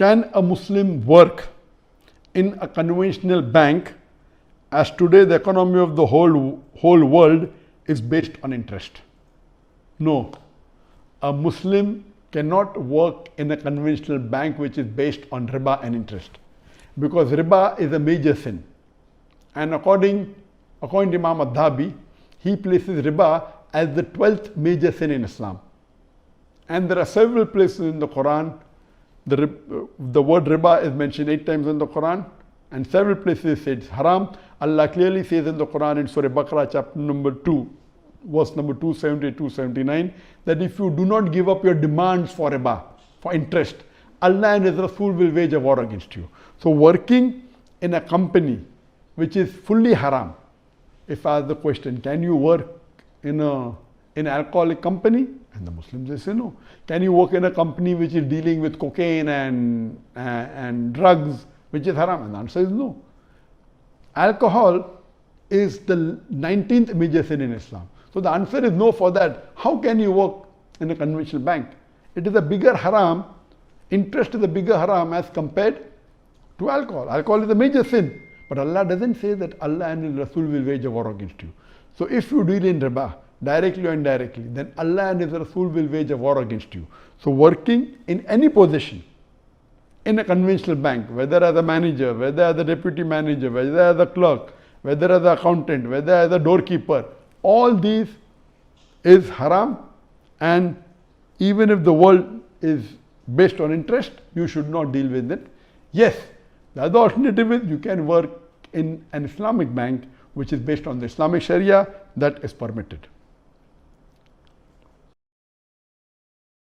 Can a Muslim work in a conventional bank, as today the economy of the whole world is based on interest? No. A Muslim cannot work in a conventional bank which is based on riba and interest, because riba is a major sin. And according to Imam Adhabi, he places riba as the 12th major sin in Islam. And there are several places in the Quran, the word riba is mentioned 8 times in the Quran, and several places it's haram. Allah clearly says in the Quran in Surah Baqarah chapter number 2, verse number 270, 279, that if you do not give up your demands for riba, for interest, Allah and His Rasul will wage a war against you. So working in a company which is fully haram, if I ask the question, can you work in an alcoholic company? And the Muslims say no. Can you work in a company which is dealing with cocaine and drugs, which is haram? And the answer is no. Alcohol is the 19th major sin in Islam. So the answer is no for that. How can you work in a conventional bank? It is a bigger haram. Interest is a bigger haram as compared to alcohol. Alcohol is a major sin. But Allah doesn't say that Allah and His Rasul will wage a war against you. So if you deal in riba, directly or indirectly, then Allah and His Rasul will wage a war against you. So working in any position in a conventional bank, whether as a manager, whether as a deputy manager, whether as a clerk, whether as an accountant, whether as a doorkeeper, all these is haram. And even if the world is based on interest, you should not deal with it. Yes, the other alternative is you can work in an Islamic bank which is based on the Islamic Sharia, that is permitted.